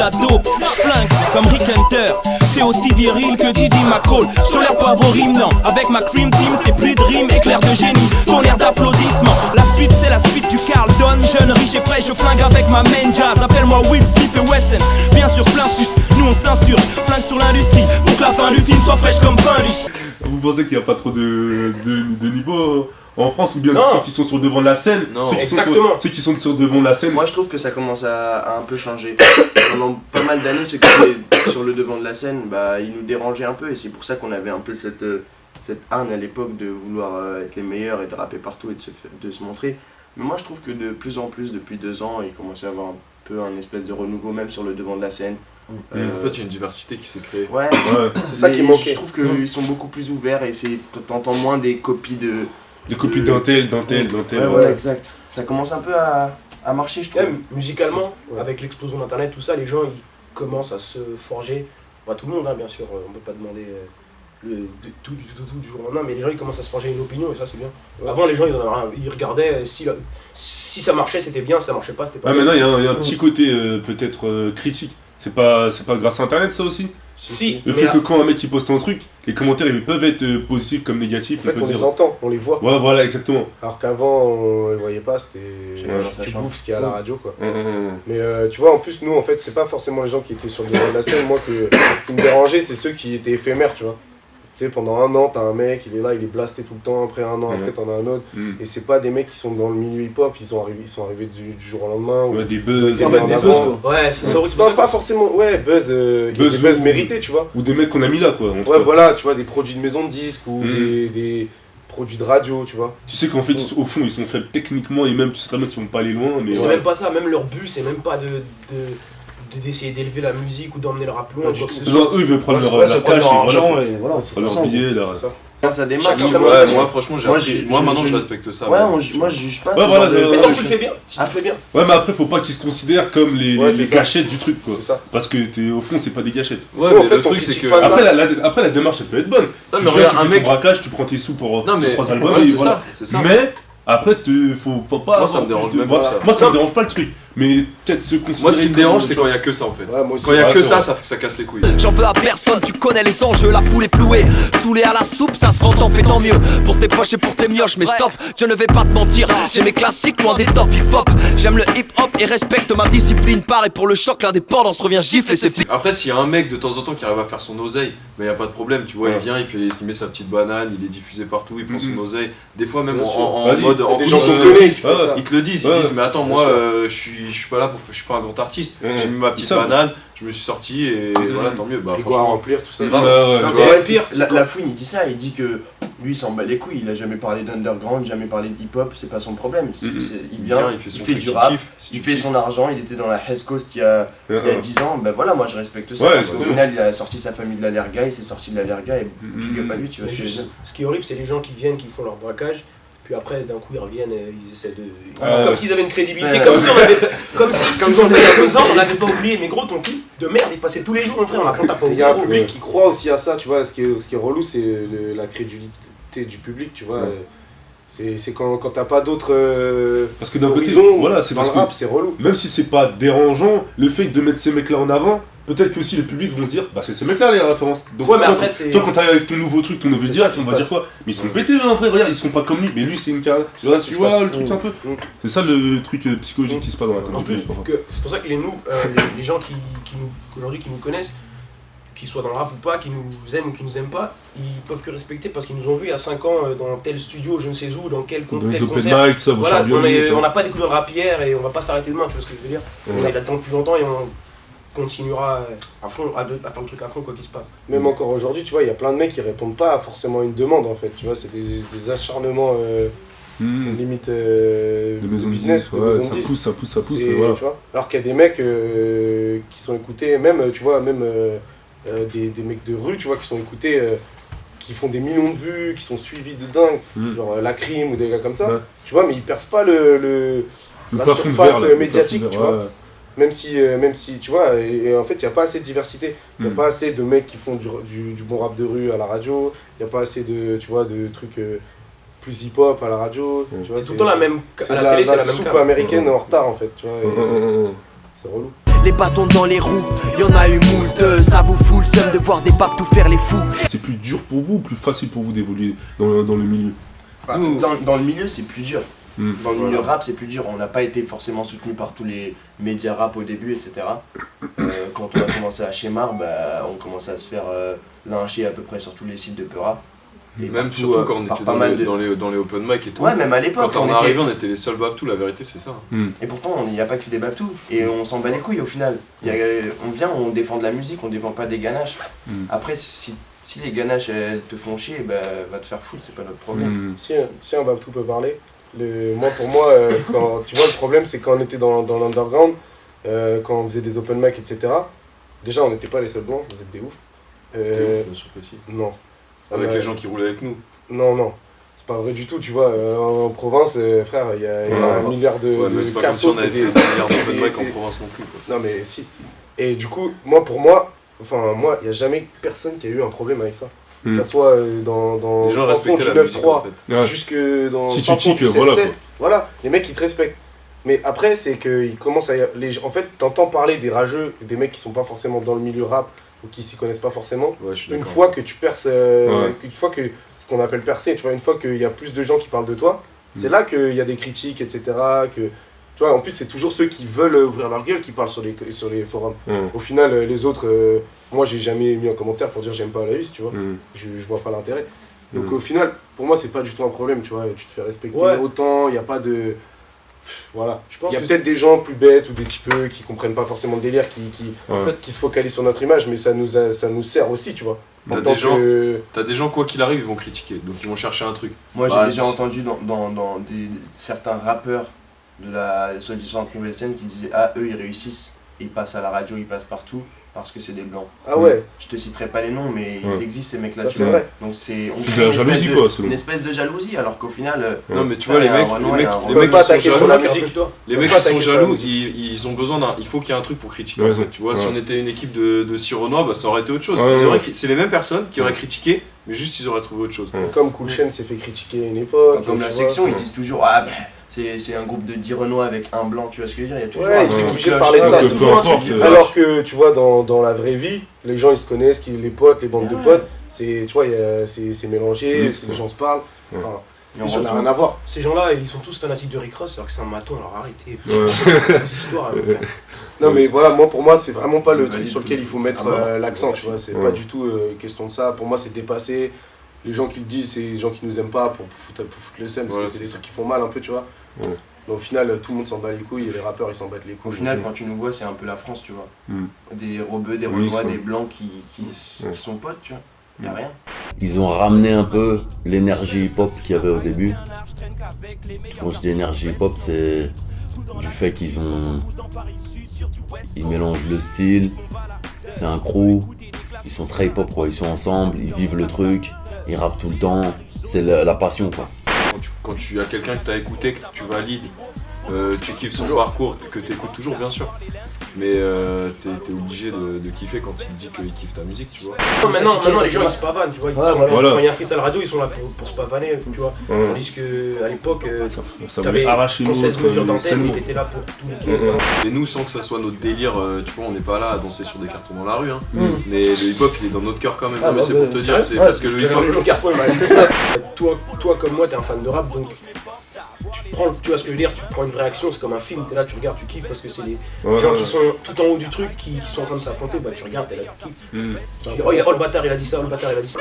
la dope, j'flingue comme Rick Hunter. T'es aussi viril que Didi McCall. J'tolère pas vos rimes, non. Avec ma cream team, c'est plus de rimes, éclair de génie, ton air d'applaudissement. La suite, c'est la suite du Carlton. Jeune, riche et frais, je flingue avec ma main jazz. Appelle-moi Will Smith et Wesson. Bien sûr, plein sus, nous on s'insurge. Flingue sur l'industrie, pour que la fin du film soit fraîche comme Findus. Vous pensez qu'il n'y a pas trop de niveau en France, ou bien non. ceux qui sont sur le devant de la scène? Ceux qui sont sur le devant de la scène. Moi je trouve que ça commence à un peu changer. Pendant pas mal d'années, ceux qui étaient sur le devant de la scène, bah, ils nous dérangeaient un peu, et c'est pour ça qu'on avait un peu cette hargne à l'époque de vouloir être les meilleurs et de rapper partout et de se montrer. Mais moi je trouve que de plus en plus, depuis 2 ans, il commence à y avoir un peu un espèce de renouveau même sur le devant de la scène. En fait, il y a une diversité qui s'est créée. Ouais, c'est ça qui manquait. Je trouve qu'ils sont beaucoup plus ouverts et t'entends moins des copies Des copies d'un tel. Ouais, voilà, exact. Ça commence un peu à marcher, je trouve. Même musicalement, avec l'explosion d'internet, tout ça, les gens ils commencent à se forger. Pas tout le monde, hein, bien sûr, on peut pas demander tout du jour au lendemain, mais les gens ils commencent à se forger une opinion et ça c'est bien. Avant les gens ils regardaient si ça marchait c'était bien, si ça marchait pas c'était pas bien. Maintenant il y a un petit côté peut-être critique. C'est pas grâce à internet ça aussi? Si. Le fait que quand un mec il poste un truc, les commentaires ils peuvent être positifs comme négatifs. En fait on les entend, on les voit. Ouais voilà exactement. Alors qu'avant on les voyait pas, c'était tu bouffes ce qu'il y a à la radio quoi. Mais tu vois en plus nous en fait c'est pas forcément les gens qui étaient sur le devant de la scène, moi qui me dérangeait c'est ceux qui étaient éphémères tu vois. Tu sais, pendant 1 an, t'as un mec, il est là, il est blasté tout le temps, après 1 an, après t'en as un autre. Et c'est pas des mecs qui sont dans le milieu hip-hop, ils sont arrivés du jour au lendemain. Ouais, des buzz. Des buzz quoi. Ouais, c'est ça. Pas forcément, ouais, buzz, des buzz mérités, tu vois. Ou des mecs qu'on a mis là, quoi. Ouais, voilà, tu vois, des produits de maison de disques ou des produits de radio, tu vois. Tu sais qu'en fait, au fond, ils sont faits techniquement et même, tu sais très bien qu'ils vont pas aller loin. Mais c'est même pas ça, même leur but, c'est même pas d'essayer d'élever la musique ou d'emmener le rap loin, quoi que ce soit. Eux, ils veulent prendre leur argent et voilà, c'est leur billet, là. Ça démarre. Moi franchement moi maintenant je respecte ça. Ouais, moi je juge pas. Ouais, voilà, mais toi tu le fais bien, tu le fais bien. Ouais, mais après faut pas qu'ils se considèrent comme les gâchettes du truc quoi. Parce que au fond c'est pas des gâchettes. Ouais, mais le truc c'est que après la démarche elle peut être bonne. Tu fais ton braquage, tu prends tes sous pour 3 albums et voilà. C'est ça. Mais après faut pas. Moi ça me dérange même pas ça. Moi ça me dérange pas le truc. Mais peut-être se considérer. Moi ce qui me dérange c'est quand il y a que ça en fait. Quand il y a que ça fait que ça casse les couilles. J'en veux à personne, tu connais les enjeux, la foule est flouée. Saoulé à la soupe, ça se vend, t'en fais tant mieux. Pour tes poches et pour tes mioches, mais stop, je ne vais pas te mentir. J'ai mes classiques loin des top hip-hop. J'aime le hip-hop et respecte ma discipline. Pareil pour le choc, l'indépendance revient gifler ses pieds. Après s'il y a un mec de temps en temps qui arrive à faire son oseille, mais y a pas de problème, tu vois, il vient, il met sa petite banane, il est diffusé partout, il prend son oseille. Des fois même en mode des gens ils te le disent, ils disent mais attends moi je suis pas là pour je suis pas un grand artiste, j'ai mis ma petite banane, je me suis sorti et voilà tant mieux. Bah franchement remplir tout ça. La fouine il dit ça, il dit que lui il s'en bat les couilles, il a jamais parlé d'underground, jamais parlé de hip-hop, c'est pas son problème. Il vient, il fait du rap, il fait son argent, il était dans la West Coast il y a 10 ans, ben voilà moi je respecte ça parce qu'au final il a sorti sa famille de l'Allerga, il s'est sorti de l'Allerga et big up à lui, tu vois. Ce qui est horrible c'est les gens qui viennent, qui font leur braquage. Puis après, d'un coup, ils reviennent et ils essaient de. Comme s'ils avaient une crédibilité, comme si ce qu'ils ont fait il y a 2 ans, on l'avait pas oublié. Mais gros, ton clip de merde, il passait tous les jours, mon frère, on a pas oublié. Il y a un public qui croit aussi à ça, tu vois. Ce qui est relou, c'est la crédulité du public, tu vois. C'est quand t'as pas d'autres. Parce que d'un côté, voilà, c'est dans le rap, c'est relou. Même si c'est pas dérangeant, le fait de mettre ces mecs-là en avant. Peut-être que aussi le public vont se dire bah c'est ces mecs là les références. Donc ouais, mais après, toi quand t'arrives avec ton nouveau truc, ton nouveau direct, on va dire quoi? Mais ils sont pétés hein frère, regarde, ils sont pas comme lui, mais lui c'est une carrière. Tu vois le truc un peu. C'est ça le truc psychologique qui se passe dans la tête. C'est pour ça que les gens aujourd'hui qui nous connaissent, qu'ils soient dans le rap ou pas, qui nous aiment ou qui nous aiment pas, ils peuvent que respecter parce qu'ils nous ont vus il y a 5 ans dans tel studio, je ne sais où, dans quel contexte. Voilà, on n'a pas découvert le rap hier et on va pas s'arrêter demain, tu vois ce que je veux dire. On est là-dedans depuis longtemps et on continuera à fond, à faire le truc à fond quoi qu'il se passe. Même encore aujourd'hui, tu vois, il y a plein de mecs qui répondent pas à forcément une demande en fait, tu vois, c'est des acharnements limite de business, ça pousse, voilà. Tu vois. Alors qu'il y a des mecs qui sont écoutés, même, tu vois, même des mecs de rue, tu vois, qui sont écoutés, qui font des millions de vues, qui sont suivis de dingue, genre La Crime ou des gars comme ça, tu vois, mais ils percent pas la surface médiatique, tu vois. Même si, tu vois, et en fait, il n'y a pas assez de diversité. Il n'y a pas assez de mecs qui font du bon rap de rue à la radio. Il n'y a pas assez de, tu vois, de trucs plus hip-hop à la radio. C'est tout le temps la même... C'est la soupe américaine en retard, en fait, tu vois. C'est relou. les bâtons dans les roues. Y'en a eu moult, ça vous fout le seum de voir des papes tout faire les fous. C'est plus dur pour vous ou plus facile pour vous d'évoluer dans le milieu? Dans le milieu, c'est plus dur. Dans le milieu rap, c'est plus dur. On n'a pas été forcément soutenu par tous les médias rap au début, etc. Quand on a commencé à Shemar, on commençait à se faire lyncher à peu près sur tous les sites de Peura. Et même surtout quand on était dans les open mic et tout. Ouais, même à l'époque. Quand on est arrivé, on était les seuls Babtou, la vérité c'est ça. Et pourtant, il n'y a pas que des Babtou. Et on s'en bat les couilles au final. On vient, on défend de la musique, on défend pas des ganaches. Après, si les ganaches elles te font chier, va te faire foutre, c'est pas notre problème. Si un Babtou peut parler, pour moi, quand, tu vois, le problème c'est quand on était dans l'underground, quand on faisait des open mic, etc. Déjà, on n'était pas les seuls blancs, vous êtes des ouf. Bien sûr que si. Non. Avec les gens qui roulaient avec nous. Non. C'est pas vrai du tout, tu vois. En province, frère, il y a un milliard de cassos. C'est des milliards d'open mic en province non plus. Quoi. Non, mais si. Et du coup, pour moi, il n'y a jamais personne qui a eu un problème avec ça. Que ça soit dans les gens respectaient du la musique, 9-3 en fait. jusque dans si le tu du 7-7. Voilà, les mecs ils te respectent. Mais après, c'est qu'ils commencent à. En fait, t'entends parler des rageux, des mecs qui sont pas forcément dans le milieu rap ou qui s'y connaissent pas forcément. Ouais, une fois que tu perces, une fois que ce qu'on appelle percer, tu vois, une fois qu'il y a plus de gens qui parlent de toi, c'est là qu'il y a des critiques, etc. Que, tu vois, en plus, c'est toujours ceux qui veulent ouvrir leur gueule qui parlent sur les forums. Au final, les autres, moi, j'ai jamais mis un commentaire pour dire j'aime pas la tu vois. Je vois pas l'intérêt. Donc, au final, pour moi, c'est pas du tout un problème, tu vois. Tu te fais respecter autant, il n'y a pas de. Voilà, il y a peut-être des gens plus bêtes ou des typeux qui comprennent pas forcément le délire, qui se focalisent sur notre image, mais ça nous sert aussi, tu vois. T'as des gens, quoi qu'il arrive, ils vont critiquer, donc ils vont chercher un truc. Moi j'ai déjà entendu dans certains rappeurs de la soi-disant nouvelle scène qui disaient eux ils réussissent, ils passent à la radio, ils passent partout. Parce que c'est des blancs. Ah ouais. Je te citerai pas les noms, mais ils existent ces mecs-là. C'est vrai. Donc on crée une espèce de jalousie, alors qu'au final. Non mais tu vois les mecs qui sont jaloux, ils ont besoin d'un. Il faut qu'il y ait un truc pour critiquer. En fait. Tu vois, si on était une équipe de 6 Renois, ça aurait été autre chose. C'est les mêmes personnes qui auraient critiqué, mais juste ils auraient trouvé autre chose. Comme Cool Chain s'est fait critiquer à une époque. Comme la section, ils disent toujours c'est un groupe de 10 Renois avec un blanc, tu vois ce que je veux dire? Il y a toujours un truc qui cloche. Parler de ça, toujours un truc qui cloche. Alors que tu vois, dans la vraie vie, les gens ils se connaissent, les potes, les bandes de potes, tu vois, c'est mélangé, les gens se parlent. Ça n'a rien à voir. Ces gens-là, ils sont tous fanatiques de Rick Ross, alors que c'est un maton, alors arrêtez. Histoires, non mais voilà, pour moi c'est vraiment pas le truc sur lequel il faut mettre l'accent, tu vois, c'est pas du tout question de ça. Pour moi c'est dépassé. Les gens qui le disent, c'est les gens qui nous aiment pas pour foutre le seum, parce que c'est des trucs qui font mal un peu, tu vois. Mais au final, tout le monde s'en bat les couilles et les rappeurs ils s'en battent les couilles. Au final, quand tu nous vois, c'est un peu la France, tu vois. Des Rebeux, des Renois, des Blancs qui sont potes, tu vois. Y'a rien. Ils ont ramené un peu l'énergie hip-hop qu'il y avait au début. Quand je dis énergie hip-hop, c'est du fait qu'ils mélangent le style, c'est un crew, ils sont très hip-hop quoi, ils sont ensemble, ils vivent le truc, ils rappent tout le temps, c'est la passion quoi. Quand tu as quelqu'un que tu as écouté, que tu valides, tu kiffes son parcours, que tu écoutes toujours bien sûr, mais t'es obligé de kiffer quand il te dit qu'il kiffe ta musique, tu vois. Maintenant les gens ils se pavanent, tu vois, quand il y a un freestyle radio ils sont là pour se pavaner, tu vois. Tandis qu'à l'époque, t'avais ton 16 mesures d'antenne et t'étais là pour tout niquer. Et nous, sans que ça soit notre délire, tu vois, on n'est pas là à danser sur des cartons dans la rue, hein. Mais le hip-hop il est dans notre cœur quand même. Mais c'est pour te dire, c'est parce que le hip-hop. Le carton toi comme moi t'es un fan de rap, donc tu vois ce que je veux dire, tu prends une vraie action, c'est comme un film, t'es là, tu regardes, tu kiffes parce que c'est des gens qui sont tout en haut du truc, qui sont en train de s'affronter, tu regardes, t'es là, tu kiffes. Oh le bâtard il a dit ça, le bâtard il a dit ça.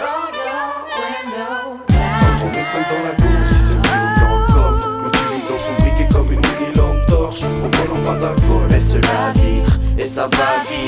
On descend dans la course, ils ont pris dans le coffre, utilisant son briquet comme une mini lampe torche, on vole en bas d'alcool. Baisse la vitre et ça va vite.